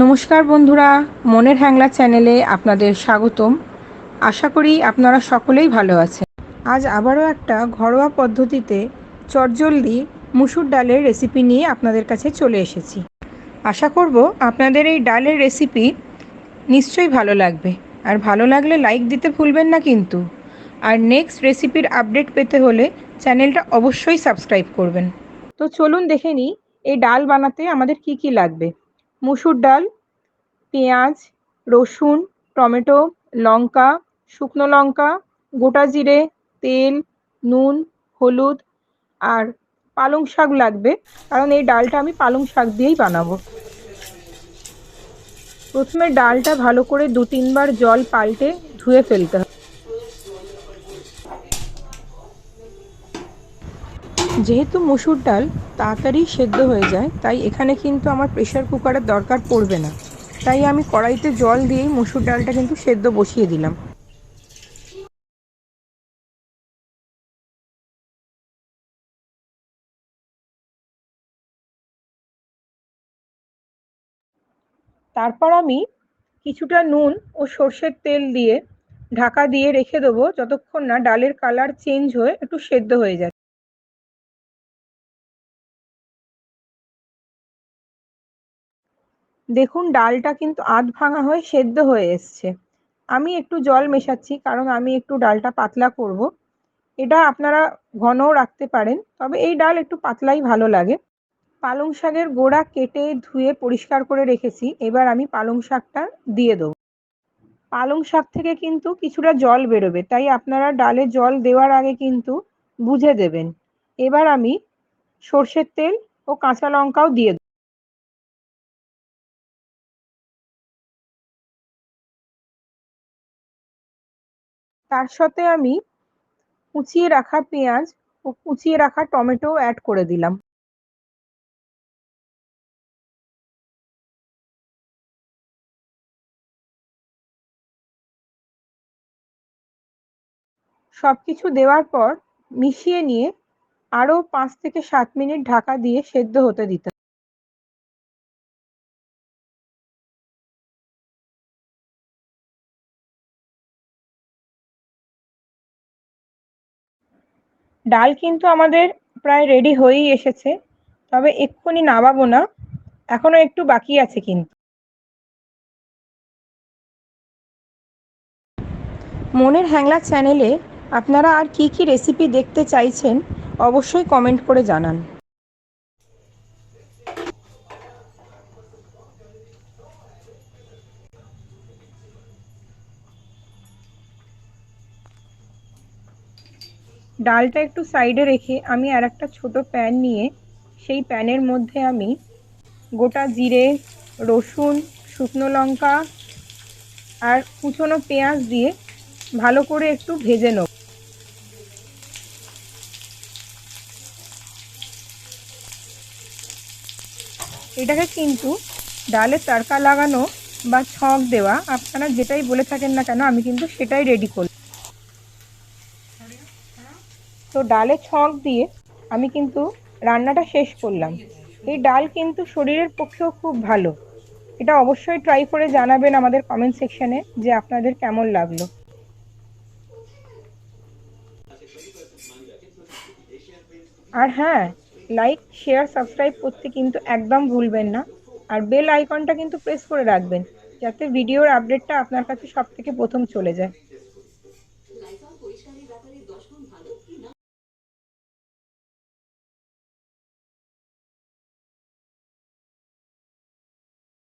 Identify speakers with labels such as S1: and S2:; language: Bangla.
S1: নমস্কার বন্ধুরা, মনের হ্যাংলা চ্যানেলে আপনাদের স্বাগতম। আশা করি আপনারা সকলেই ভালো আছেন। আজ আবারও একটা ঘরোয়া পদ্ধতিতে চটজলদি মুসুর ডালের রেসিপি নিয়ে আপনাদের কাছে চলে এসেছি। আশা করব আপনাদের এই ডালের রেসিপি নিশ্চয়ই ভালো লাগবে। আর ভালো লাগলে লাইক দিতে ভুলবেন না কিন্তু। আর নেক্সট রেসিপির আপডেট পেতে হলে চ্যানেলটা অবশ্যই সাবস্ক্রাইব করবেন। তো চলুন দেখে নিই এই ডাল বানাতে আমাদের কি কি লাগবে। মুসুর ডাল, পেঁয়াজ, রসুন, টমেটো, লঙ্কা, শুকনো লঙ্কা, গোটা জিরে, তেল, নুন, হলুদ আর পালং শাক লাগবে, কারণ এই ডালটা আমি পালং শাক দিয়েই বানাবো। প্রথমে ডালটা ভালো করে 2-3 বার জল পাল্টে ধুয়ে ফেলতে হবে। যেহেতু মসুর ডাল তাড়াতাড়ি সেদ্ধ হয়ে যায়, তাই এখানে কিন্তু আমার প্রেসার কুকারের দরকার পড়বে না। তাই আমি কড়াইতে জল দিয়েই মসুর ডালটা কিন্তু সেদ্ধ বসিয়ে দিলাম। তারপর আমি কিছুটা নুন ও সর্ষের তেল দিয়ে ঢাকা দিয়ে রেখে দেবো, যতক্ষণ না ডালের কালার চেঞ্জ হয়ে একটু সেদ্ধ হয়ে যায়। দেখুন ডালটা কিন্তু আধ ভাঙা হয়ে সেদ্ধ হয়ে এসছে। আমি একটু জল মেশাচ্ছি, কারণ আমি একটু ডালটা পাতলা করব। এটা আপনারা ঘনও রাখতে পারেন, তবে এই ডাল একটু পাতলাই ভালো লাগে। পালং শাকের গোড়া কেটে ধুয়ে পরিষ্কার করে রেখেছি, এবার আমি পালং শাকটা দিয়ে দেবো। পালং শাক থেকে কিন্তু কিছুটা জল বেরোবে, তাই আপনারা ডালে জল দেওয়ার আগে কিন্তু বুঝে দেবেন। এবার আমি সর্ষের তেল ও কাঁচা লঙ্কাও দিয়ে দেব। তার সাথে আমি কুচিয়ে রাখা পেঁয়াজ ও কুচিয়ে রাখা টমেটো অ্যাড করে দিলাম। সবকিছু দেওয়ার পর মিশিয়ে নিয়ে আরও 5 থেকে 7 মিনিট ঢাকা দিয়ে সেদ্ধ হতে দিতে হবে। ডাল কিন্তু আমাদের প্রায় রেডি হয়েই এসেছে, তবে এক্ষুনি নামাবো না, এখনো একটু বাকি আছে কিন্তু। মনের হ্যাংলা চ্যানেলে আপনারা আর কি কি রেসিপি দেখতে চাইছেন অবশ্যই কমেন্ট করে জানান। ডালটা একটু সাইডে রেখে আমি আর একটা ছোট প্যান নিয়ে সেই প্যানের মধ্যে আমি গোটা জিরে, রসুন, শুকনো লঙ্কা আর কুচনো পেঁয়াজ দিয়ে ভালো করে একটু ভেজে নেব। এটাকে কিন্তু ডালে তড়কা লাগানো বা ছক দেওয়া, আপনারা যেটাই বলে থাকেন না কেন, আমি কিন্তু সেটাই রেডি করি। তো ডালে ছক দিয়ে আমি কিন্তু রান্নাটা শেষ করলাম। এই ডাল কিন্তু শরীরের পক্ষেও খুব ভালো। এটা অবশ্যই ট্রাই করে জানাবেন আমাদের কমেন্ট সেকশনে যে আপনাদের কেমন লাগলো। আর হ্যাঁ, লাইক, শেয়ার, সাবস্ক্রাইব করতে কিন্তু একদম ভুলবেন না। আর বেল আইকনটা কিন্তু প্রেস করে রাখবেন, যাতে ভিডিওর আপডেটটা আপনার কাছে সব থেকে প্রথম চলে যায়।